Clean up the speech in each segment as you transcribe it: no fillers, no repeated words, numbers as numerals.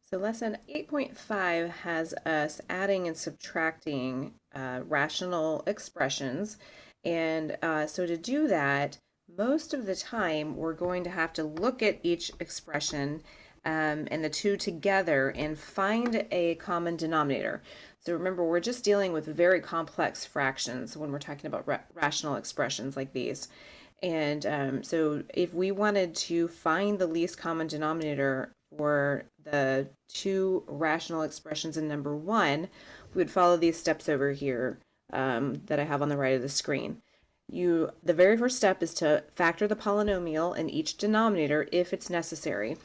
So lesson 8.5 has us adding and subtracting rational expressions. And so to do that, most of the time we're going to have to look at each expression and the two together and find a common denominator. So remember, we're just dealing with very complex fractions when we're talking about rational expressions like these. And so if we wanted to find the least common denominator for the two rational expressions in number one, we would follow these steps over here that I have on the right of the screen. The very first step is to factor the polynomial in each denominator if it's necessary.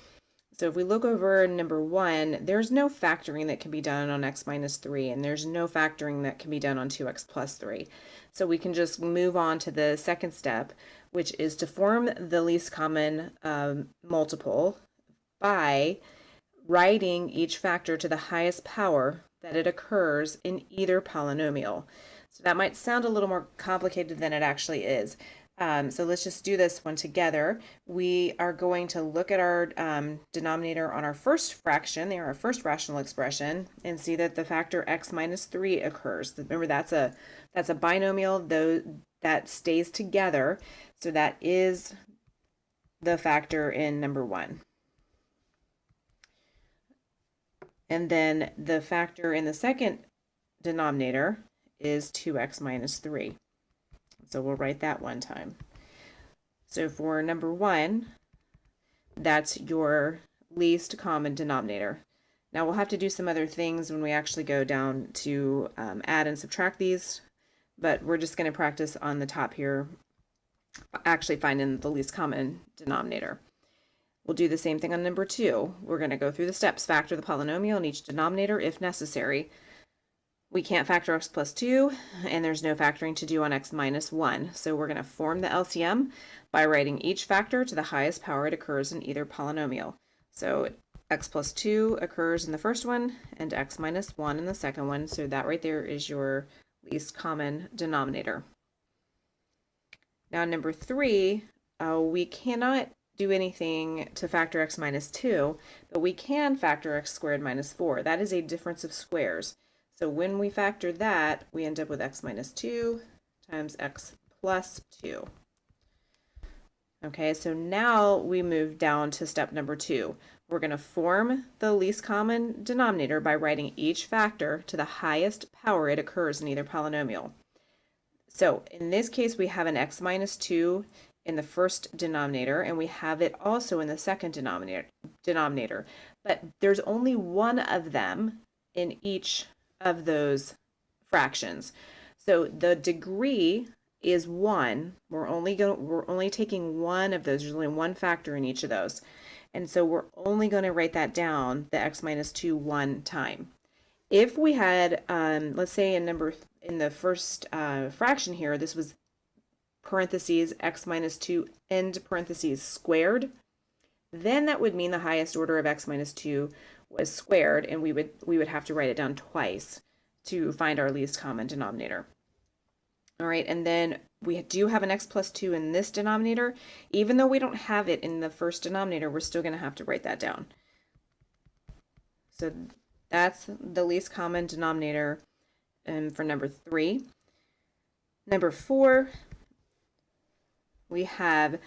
So if we look over number one, there's no factoring that can be done on x minus 3, and there's no factoring that can be done on 2x plus 3. So we can just move on to the second step, which is to form the least common multiple by writing each factor to the highest power that it occurs in either polynomial. So that might sound a little more complicated than it actually is. So let's just do this one together. We are going to look at our denominator on our first fraction, our first rational expression, and see that the factor x minus 3 occurs. Remember, that's a binomial, though, that stays together. So that is the factor in number one. And then the factor in the second denominator is 2x minus 3. So we'll write that one time. So for number one, that's your least common denominator. Now we'll have to do some other things when we actually go down to add and subtract these, but we're just going to practice on the top here, actually finding the least common denominator. We'll do the same thing on number two. We're going to go through the steps, factor the polynomial in each denominator if necessary. We can't factor x plus 2, and there's no factoring to do on x minus 1. So we're going to form the LCM by writing each factor to the highest power it occurs in either polynomial. So x plus 2 occurs in the first one, and x minus 1 in the second one. So that right there is your least common denominator. Now number 3, we cannot do anything to factor x minus 2, but we can factor x squared minus 4. That is a difference of squares. So when we factor that, we end up with x minus 2 times x plus 2. Okay, so now we move down to step number 2. We're going to form the least common denominator by writing each factor to the highest power it occurs in either polynomial. So in this case, we have an x minus 2 in the first denominator, and we have it also in the second denominator. But there's only one of them in each of those fractions. So the degree is 1. We're only taking one of those. There's only one factor in each of those. And so we're only going to write that down, the x minus 2, one time. If we had, let's say in the first fraction here, this was parentheses x minus 2 end parentheses squared, then that would mean the highest order of x minus 2 was squared, and we would have to write it down twice to find our least common denominator. All right, and then we do have an x plus 2 in this denominator. Even though we don't have it in the first denominator, we're still going to have to write that down. So that's the least common denominator for number 3. Number 4, we have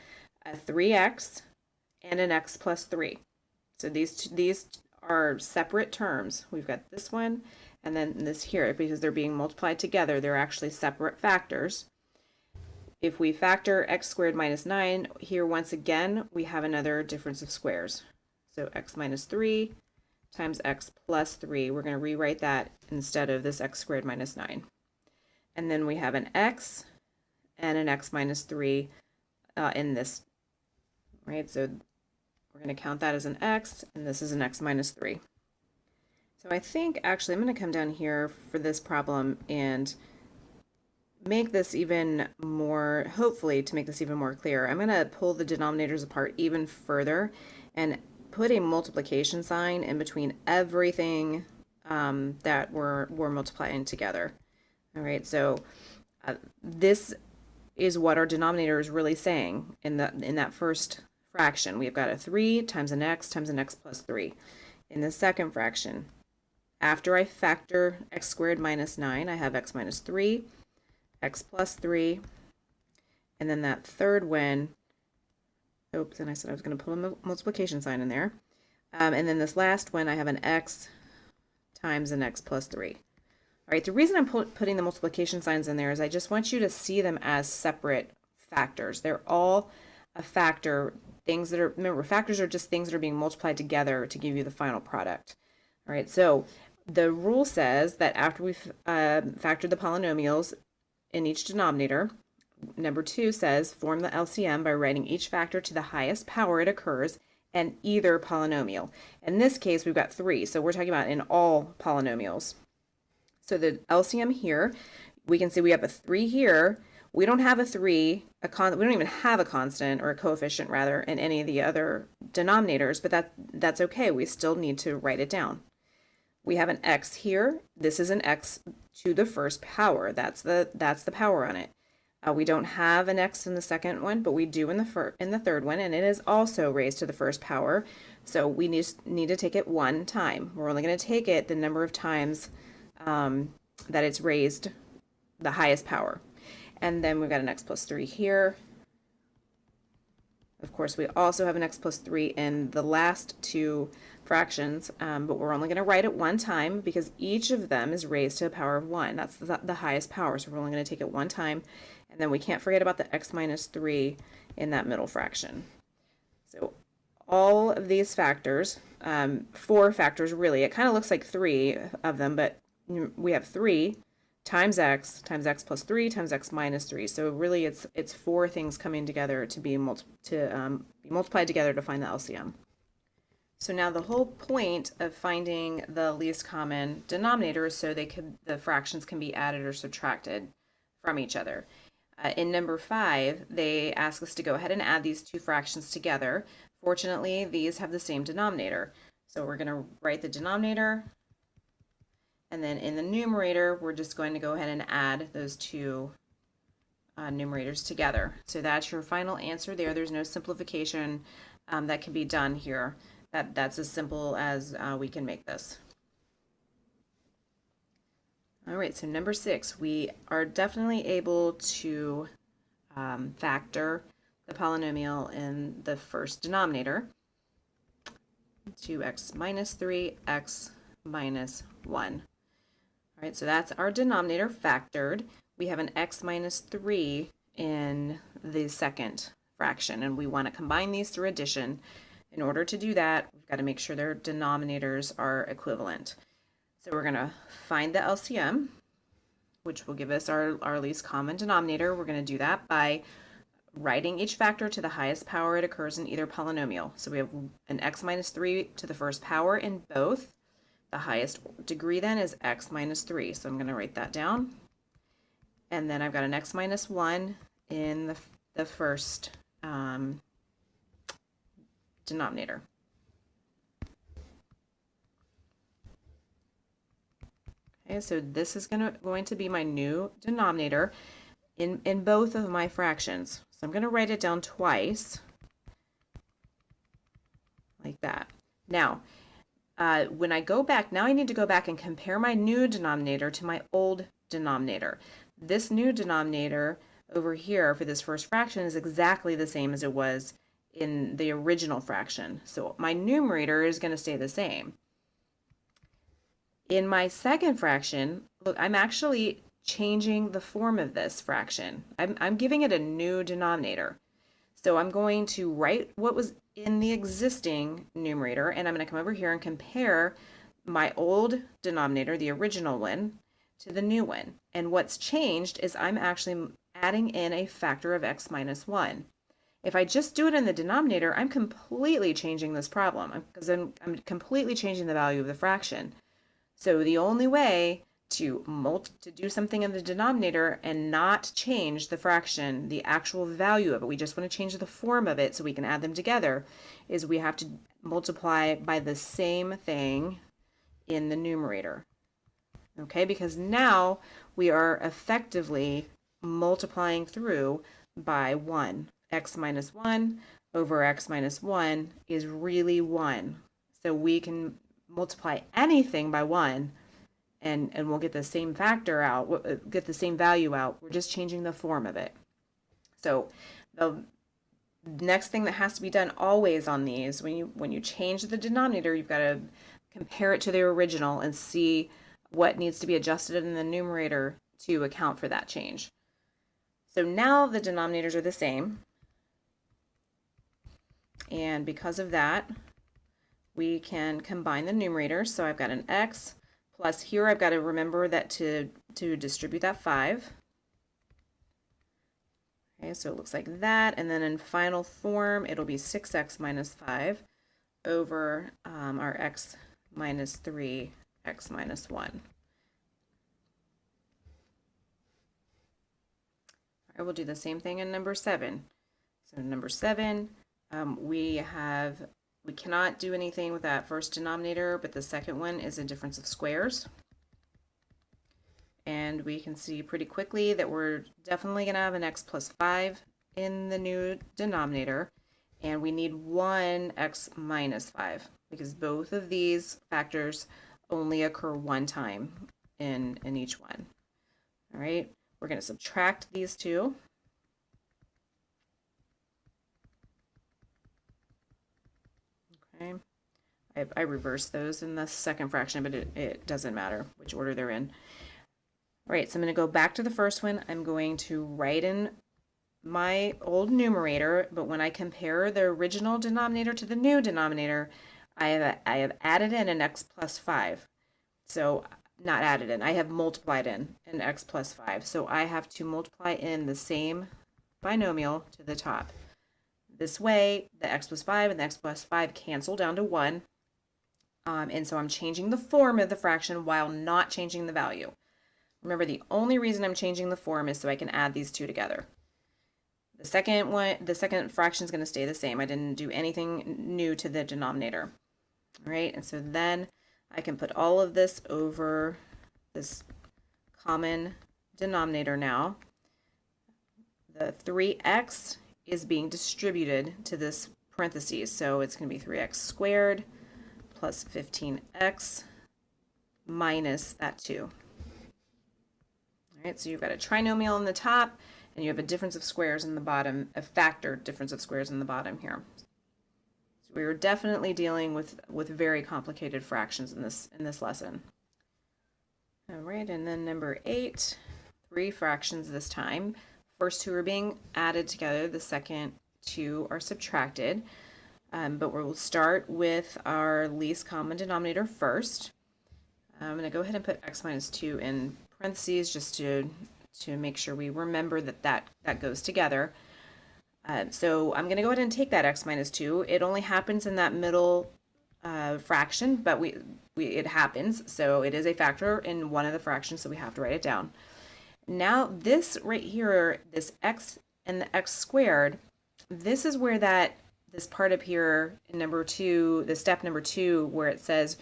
a 3x and an x plus 3. So these are separate terms. We've got this one and then this here. Because they're being multiplied together, they're actually separate factors. If we factor x squared minus 9, here once again we have another difference of squares. So x minus 3 times x plus 3. We're going to rewrite that instead of this x squared minus 9. And then we have an x and an x minus 3 in this, right? So we're going to count that as an x, and this is an x minus 3. So I think actually I'm going to come down here for this problem and make this even more, hopefully to make this even more clear. I'm going to pull the denominators apart even further and put a multiplication sign in between everything that we're multiplying together. All right, so this is what our denominator is really saying in that first fraction. We've got a 3 times an x plus 3. In the second fraction, after I factor x squared minus 9, I have x minus 3, x plus 3, and then that third one, oops, and I said I was going to put a multiplication sign in there. And then this last one, I have an x times an x plus 3. All right, the reason I'm putting the multiplication signs in there is I just want you to see them as separate factors. They're all a factor, things that are, remember, factors are just things that are being multiplied together to give you the final product. All right, so the rule says that after we've factored the polynomials in each denominator, number 2 says form the LCM by writing each factor to the highest power it occurs and either polynomial. In this case, we've got 3, so we're talking about in all polynomials. So the LCM here, we can see we have a 3 here. We don't have a 3, we don't even have a constant or a coefficient rather in any of the other denominators, but that's okay. We still need to write it down. We have an x here. This is an x to the first power. That's the power on it. We don't have an x in the second one, but we do in the third one, and it is also raised to the first power. So we need to take it one time. We're only going to take it the number of times that it's raised the highest power. And then we've got an x plus 3 here. Of course, we also have an x plus 3 in the last two fractions, but we're only going to write it one time because each of them is raised to the power of 1. That's the highest power, so we're only going to take it one time. And then we can't forget about the x minus 3 in that middle fraction. So all of these factors, 4 factors really, it kind of looks like 3 of them, but we have 3 times x plus 3 times x minus 3. So really it's 4 things coming together to be multiplied together to find the LCM. So now the whole point of finding the least common denominator is so the fractions can be added or subtracted from each other. In number 5, they ask us to go ahead and add these two fractions together. Fortunately, these have the same denominator. So we're going to write the denominator, and then in the numerator, we're just going to go ahead and add those two numerators together. So that's your final answer there. There's no simplification that can be done here. That's as simple as we can make this. All right, so number 6, we are definitely able to factor the polynomial in the first denominator, 2x minus 3, x minus 1. All right, so that's our denominator factored. We have an x minus 3 in the second fraction, and we want to combine these through addition. In order to do that, we've got to make sure their denominators are equivalent. So we're going to find the LCM, which will give us our least common denominator. We're going to do that by writing each factor to the highest power it occurs in either polynomial. So we have an x minus 3 to the first power in both. The highest degree then is x minus 3. So I'm going to write that down. And then I've got an x minus 1 in the first denominator. Okay, so this is going to be my new denominator in both of my fractions. So I'm going to write it down twice, like that. Now, when I go back, now I need to go back and compare my new denominator to my old denominator. This new denominator over here for this first fraction is exactly the same as it was in the original fraction. So my numerator is going to stay the same. In my second fraction, look, I'm actually changing the form of this fraction. I'm giving it a new denominator. So I'm going to write what was in the existing numerator, and I'm going to come over here and compare my old denominator, the original one, to the new one. And what's changed is I'm actually adding in a factor of x minus 1. If I just do it in the denominator, I'm completely changing this problem because I'm completely changing the value of the fraction. So the only way to do something in the denominator and not change the fraction, the actual value of it, we just want to change the form of it so we can add them together, is we have to multiply by the same thing in the numerator. Okay, because now we are effectively multiplying through by 1. X minus 1 over x minus 1 is really 1. So we can multiply anything by 1, and we'll get the same factor out, get the same value out. We're just changing the form of it. So the next thing that has to be done always on these, when you change the denominator, you've got to compare it to the original and see what needs to be adjusted in the numerator to account for that change. So now the denominators are the same, and because of that, we can combine the numerators. So I've got an x plus, here I've got to remember that to distribute that 5. Okay, so it looks like that, and then in final form, it'll be 6x minus 5 over our x minus 3, x minus 1. I will do the same thing in number 7. So number 7, we cannot do anything with that first denominator, but the second one is a difference of squares. And we can see pretty quickly that we're definitely going to have an x plus 5 in the new denominator, and we need 1x minus 5 because both of these factors only occur one time in each one. All right, we're going to subtract these two. Okay, I reversed those in the second fraction, but it doesn't matter which order they're in. All right, so I'm going to go back to the first one. I'm going to write in my old numerator, but when I compare the original denominator to the new denominator, I have added in an x plus 5. So not added in, I have multiplied in an x plus 5. So I have to multiply in the same binomial to the top. This way, the x plus 5 and the x plus 5 cancel down to 1. And so I'm changing the form of the fraction while not changing the value. Remember, the only reason I'm changing the form is so I can add these two together. The second fraction is going to stay the same. I didn't do anything new to the denominator. All right, and so then I can put all of this over this common denominator now. The 3x is being distributed to this parentheses, so it's going to be 3x squared plus 15x minus that 2. All right, so you've got a trinomial on the top, and you have a difference of squares in the bottom, a factor difference of squares in the bottom here. So we were definitely dealing with very complicated fractions in this lesson. All right, and then number 8, 3 fractions this time. First 2 are being added together, the second 2 are subtracted. But we'll start with our least common denominator first. I'm going to go ahead and put x minus 2 in parentheses just to make sure we remember that goes together. So I'm going to go ahead and take that x minus 2. It only happens in that middle fraction, but it happens. So it is a factor in one of the fractions, so we have to write it down. Now this right here, this x and the x squared, this is where this part up here in number 2, the step number 2, where it says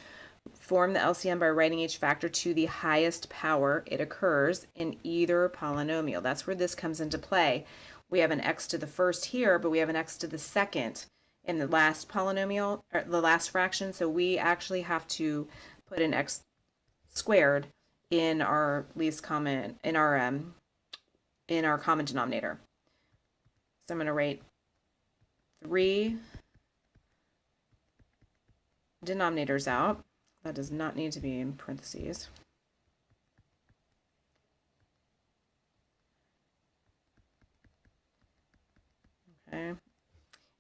form the LCM by writing each factor to the highest power it occurs in either polynomial. That's where this comes into play. We have an x to the first here, but we have an x to the second in the last polynomial, or the last fraction, so we actually have to put an x squared in our least common, in our common denominator. So I'm going to write 3 denominators out. That does not need to be in parentheses. Okay.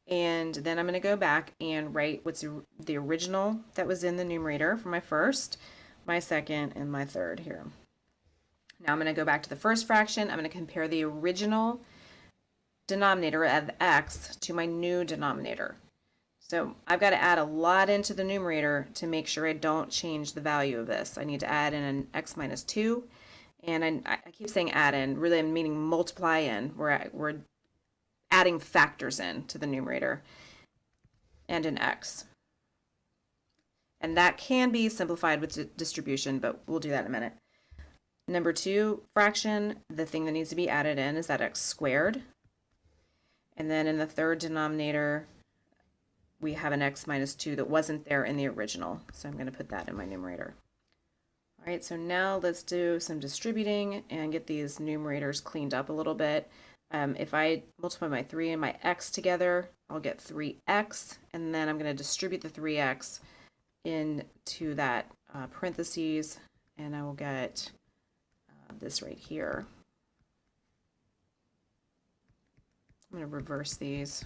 And then I'm going to go back and write what's the original that was in the numerator for my first, my second, and my third here. Now I'm going to go back to the first fraction. I'm going to compare the original denominator of x to my new denominator. So I've got to add a lot into the numerator to make sure I don't change the value of this. I need to add in an x minus 2, and I keep saying add in, really I'm meaning multiply in. We're adding factors in to the numerator, and an x. And that can be simplified with distribution, but we'll do that in a minute. Number 2 fraction, the thing that needs to be added in is that x squared. And then in the third denominator, we have an x minus 2 that wasn't there in the original. So I'm going to put that in my numerator. All right, so now let's do some distributing and get these numerators cleaned up a little bit. If I multiply my 3 and my x together, I'll get 3x, and then I'm going to distribute the 3x into that parentheses, and I will get this right here. I'm going to reverse these,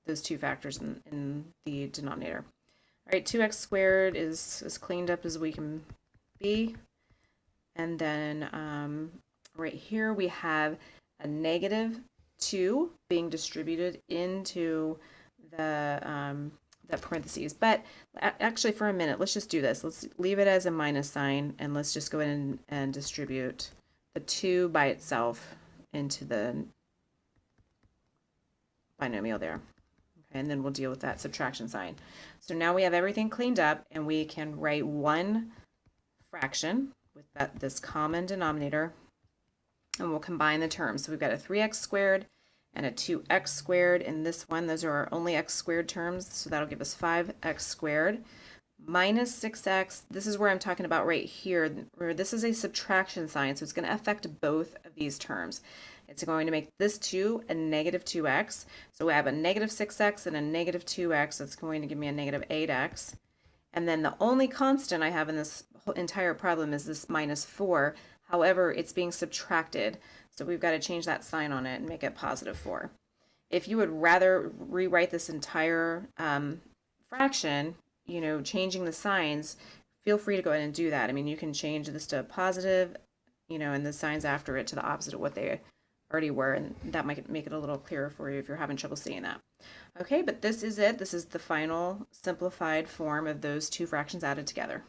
those two factors in the denominator. All right, 2x squared is as cleaned up as we can be. And then right here we have a negative 2 being distributed into the parentheses. But actually, for a minute, let's just do this. Let's leave it as a minus sign, and let's just go in and distribute the 2 by itself into the binomial there. Okay, and then we'll deal with that subtraction sign. So now we have everything cleaned up, and we can write one fraction with this common denominator, and we'll combine the terms. So we've got a 3x squared and a 2x squared in this one. Those are our only x squared terms, so that'll give us 5x squared minus 6x. This is where I'm talking about right here, where this is a subtraction sign, so it's going to affect both of these terms. It's going to make this 2 a negative 2x. So we have a negative 6x and a negative 2x. That's going to give me a negative 8x. And then the only constant I have in this entire problem is this minus 4. However, it's being subtracted. So we've got to change that sign on it and make it positive 4. If you would rather rewrite this entire fraction, you know, changing the signs, feel free to go ahead and do that. I mean, you can change this to a positive, you know, and the signs after it to the opposite of what they already were, and that might make it a little clearer for you if you're having trouble seeing that. Okay, but this is it. This is the final simplified form of those two fractions added together.